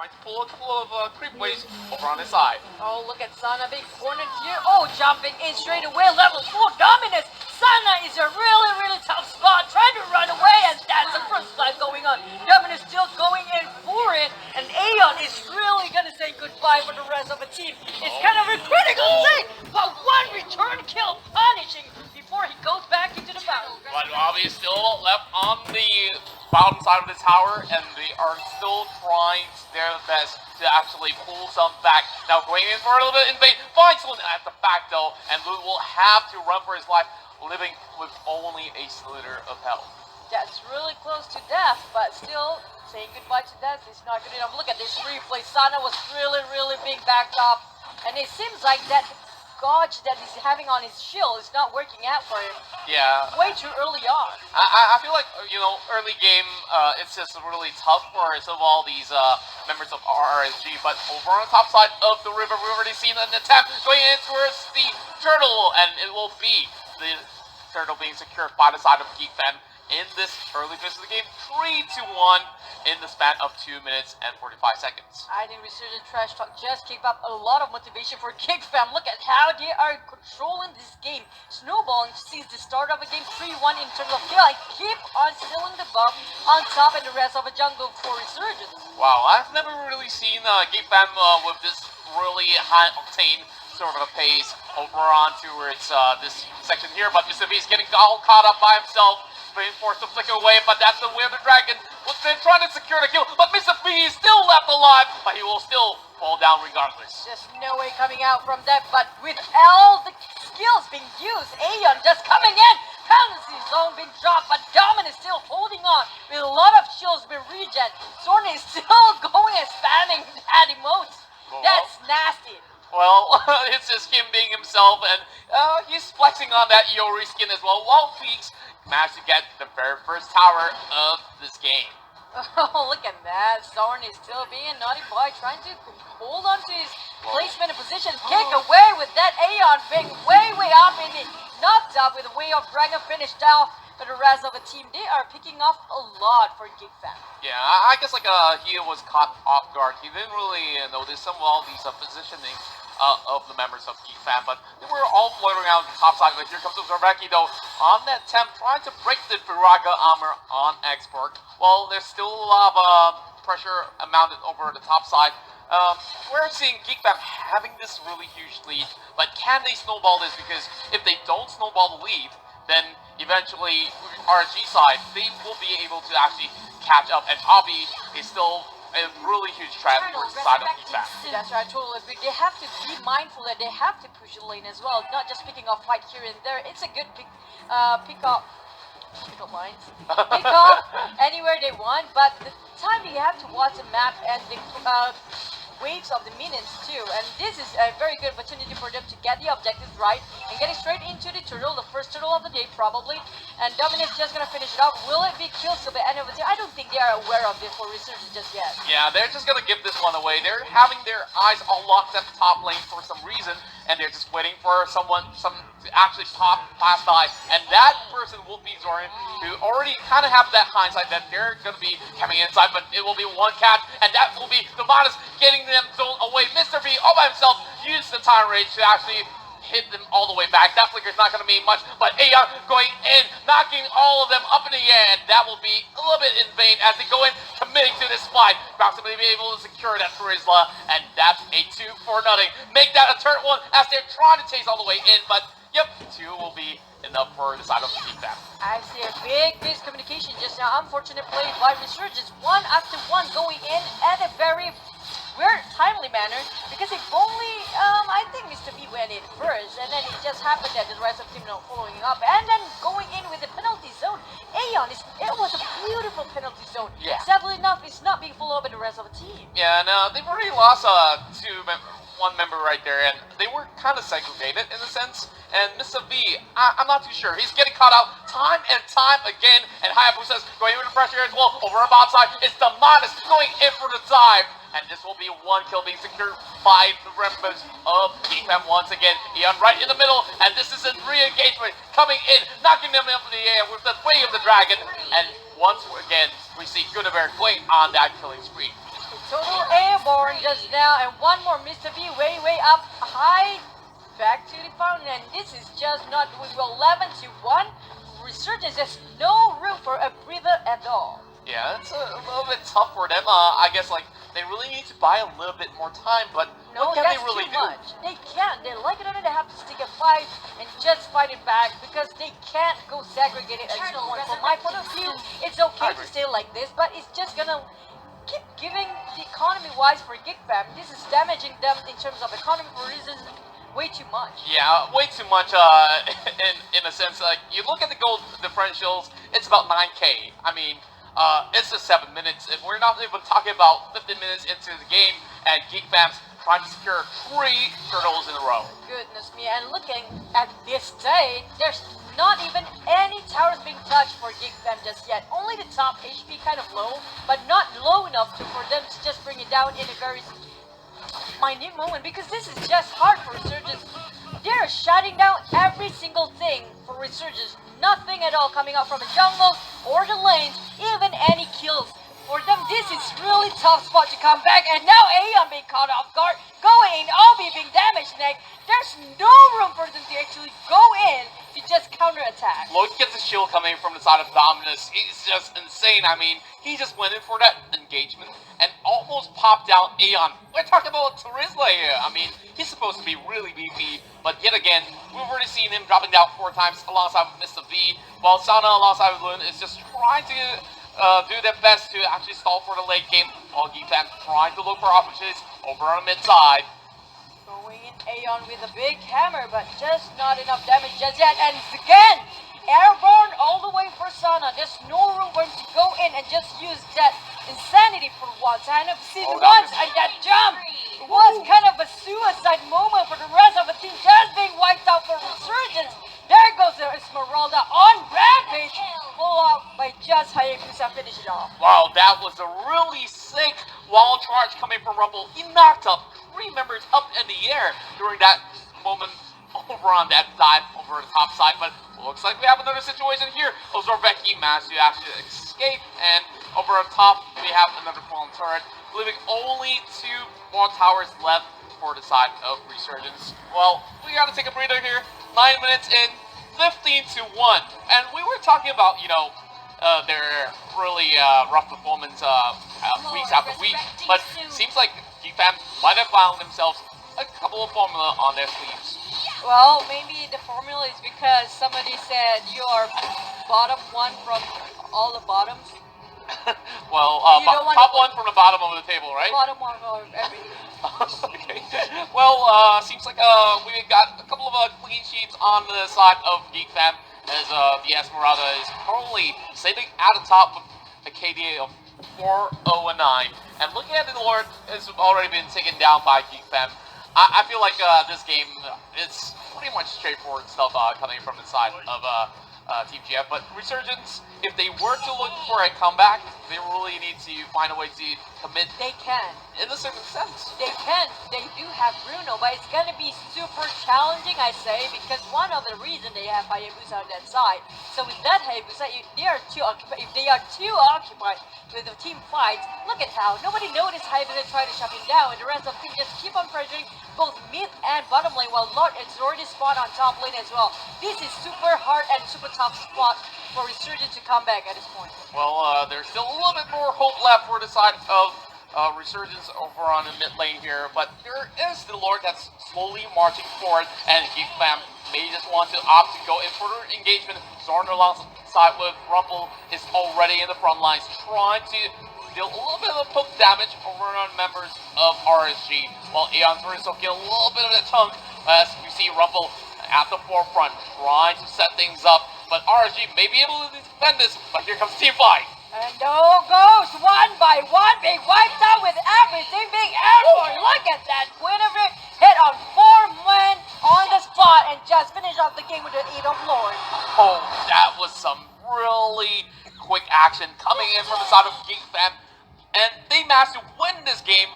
trying to pull a couple of creep waves over on his side. Oh, look at Sana being cornered here. Oh, jumping in straight away. Level 4 dominance. Sana is a really, really tough spot. Trying to run away, and that's the first flag going on. Dominance still going in for it, and Aeon is really going to say goodbye for the rest of the team. It's kind of a critical thing, but one return kill punishing before he goes back into the battle. But Robbie is still left on the bottom side of the tower, and they are still trying their best to actually pull some back. Now going in for a little bit in bait, finds one at the back though, and Lu will have to run for his life, living with only a slither of health. That's really close to death, but still saying goodbye to death is not good enough. Look at this replay. Sana was really, really being backed up, and it seems like that gauge that he's having on his shield is not working out for him. Yeah. Way too early on. I feel like, you know, early game, it's just really tough for some of all these members of RSG, but over on the top side of the river, we've already seen an attempt going in towards the turtle, and it will be the turtle being secured by the side of GEEK in this early phase of the game, 3-1 in the span of 2 minutes and 45 seconds. I think Resurgent Trash Talk just gave up a lot of motivation for GEEK fam. Look at how they are controlling this game, snowballing since the start of the game, 3-1 in terms of kill. I keep on stealing the buff on top and the rest of the jungle for Resurgence. Wow, I've never really seen GEEK with this really high octane sort of a pace over on towards this section here, but Mr. V's getting all caught up by himself, being forced to flicker away, but that's the way of the dragon. Was then trying to secure the kill, but Mr. V is still left alive, but he will still fall down regardless. Just no way coming out from that, but with all the skills being used, Aeon just coming in, penalty zone being dropped, but Domin is still holding on with a lot of shields being regen. Zorn is still going and spamming that emote. That's nasty. Well, it's just him being himself, and he's flexing on that Iori skin as well, while Feeks managed to get the very first tower of this game. Oh, look at that. Zorn is still being a naughty boy, trying to hold on to his placement and position. Kick away with that Aeon being way up in the knocked up with a way of dragon finished off. But the rest of the team, they are picking off a lot for GEEK fam. Yeah, I guess like he was caught off guard. He didn't really notice some of all these positioning of the members of GEEK fam, but they were all floating around the top side. Like, here comes Zorveki though on that attempt, trying to break the Firaga armor on Export. Well, there's still a lot of pressure mounted over the top side. We're seeing GEEK fam having this really huge lead, but can they snowball this? Because if they don't snowball the lead, then eventually, RSG side, they will be able to actually catch up, and Obby is still a really huge threat towards the side of GEEK fam. That's right, totally agree. They have to be mindful that they have to push the lane as well, not just picking off fight here and there. It's a good pick up lines. Pick up anywhere they want, but the time you have to watch the map and the waves of the minions too, and this is a very good opportunity for them to get the objectives right and getting straight into the turtle, the first turtle of the day probably, and Dominic's just gonna finish it off. Will it be kills till the end of the day? I don't think they are aware of this for Resurgence just yet. Yeah, they're just gonna give this one away. They're having their eyes all locked at the top lane for some reason, and they're just waiting for someone to actually pass by, and that person will be Zorin, who already kind of have that hindsight that they're gonna be coming inside, but it will be one catch, and that will be Demonis getting them thrown away. Mr. V all by himself used the time rage to actually hit them all the way back. That flicker's not going to mean much, but Aeon going in, knocking all of them up in the air, and that will be a little bit in vain as they go in, committing to this fight. Approximately be able to secure that Charisma, and that's a 2-0. Make that a turn one as they're trying to chase all the way in, but yep, 2 will be enough for the side of the GEEK fam. I see a big miscommunication just now. Unfortunate play by Resurgence, one after one going in at a very weird timely manner, because if only I think Mr. B went in first, and then it just happened that the rest of the team not following up, and then going in with the penalty zone. Aeon, it was a beautiful penalty zone. Yeah. Sadly enough, it's not being followed up by the rest of the team. Yeah, no, they've already lost one member right there, and they were kind of segregated in a sense. And Mr. V, I'm not too sure. He's getting caught out time and time again, and Hayabusa's going into the pressure as well. Over on the side, it's the Demonis going in for the dive. And this will be one kill being secured by the members of GEEK fam once again. Eon right in the middle, and this is a re-engagement coming in, knocking them up in the air with the way of the dragon. And once again, we see Gunnevere going on that killing spree. Total air Zorn just now, and one more Mr. V way up high. Back to the fountain, and this is just not with 11 to 1. Resurgence, there's no room for a breather at all. Yeah, it's a little bit tough for them. I guess like they really need to buy a little bit more time, but No, what can they that's really too do? much. They can't. They like it or not, they have to stick a fight and just fight it back because they can't go segregated at this point. From my point of view, it's okay to stay like this, but it's just gonna keep giving the economy-wise for GEEK fam. This is damaging them in terms of economy for reasons way too much. Yeah, way too much. In a sense, like you look at the goal differentials, it's about 9K. I mean. It's just 7 minutes, and we're not even talking about 15 minutes into the game, and GEEK fams trying to secure 3 turtles in a row. Goodness me, and looking at this day, there's not even any towers being touched for GEEK fam just yet. Only the top HP kind of low, but not low enough for them to just bring it down in a very minute moment, because this is just hard for Resurgence. They're shutting down every single thing for Resurgence. Nothing at all coming out from the jungles or the lanes, even any kills. For them, this is really tough spot to come back, and now Aeon being caught off guard, going in, Obi being damaged next. There's no room for them to actually go in to just counterattack. Lloyd gets a shield coming from the side of Dominus. He's just insane. I mean, he just went in for that engagement and almost popped down Aeon. We're talking about Terizla here. I mean, he's supposed to be really beefy, but yet again, we've already seen him dropping down 4 times alongside with Mr. V, while Sana alongside with Lune is just trying to do their best to actually stall for the late game, while GEEK fam trying to look for opportunities over on the mid side. Going in Aeon with a big hammer, but just not enough damage just yet. And again, airborne all the way for Sana. There's no room for him to go in and just use that insanity for once. And I've seen once, and that jump was kind of a suicide moment for the rest of the team, just being wiped out for Resurgence. There goes the Esmeralda on Rampage, pull out by just Hayabusa, finish it off. Wow, that was a really sick wall charge coming from Rumble. He knocked up 3 members up in the air during that moment over on that dive over the top side, but looks like we have another situation here. Ozorveki managed to actually escape, and over on top we have another fallen turret, leaving only 2 more towers left for the side of Resurgence. Well, we gotta take a breather here. 9 minutes in, 15 to 1, and we were talking about, you know, their really rough performance weeks after week, but seems like GEEK fam might have found themselves a couple of formula on their sleeves. Well, maybe the formula is because somebody said you are bottom 1 from all the bottoms. Well, You don't top wanna- 1 from the bottom of the table, right? Bottom 1 of everything. Okay. Well, seems like we got a couple of clean sheets on the side of GEEK fam, as the Esmeralda is currently sitting at the top with a KDA of 4-0-9. And looking at the Lord, has already been taken down by GEEK fam. I feel like this game, it's pretty much straightforward stuff coming from the side of Team GF, but Resurgence, if they were to look for a comeback, they really need to find a way to commit They can. in a certain sense. They can. They do have Bruno, but it's gonna be super challenging, I say, because one of the reasons they have Hayabusa on that side. So with that Hayabusa, if they are too occupied with the team fights, look at how nobody noticed Hayabusa try to shut him down, and the rest of the team just keep on pressuring both mid and bottom lane, while Lord is already spawned on top lane as well. This is super hard and super tough spot for Resurgence to come back at this point. Well, there's still a little bit more hope left for the side of Resurgence over on the mid lane here, but there is the Lord that's slowly marching forward, and GEEK fam may just want to opt to go in for engagement. Zorn alongside with Rumble is already in the front lines, trying to deal a little bit of poke damage over on members of RSG, while Aeon's also getting a little bit of the tongue as we see Rumble at the forefront, trying to set things up, but RSG may be able to defend this, but here comes Team Fight. And oh goes one by one, being wiped out with everything being airborne. Look at that. Guinevere hit on 4 men on the spot and just finished off the game with the 8 of Lord. Oh, that was some really quick action coming in from the side of GEEK fam, and they managed to win this game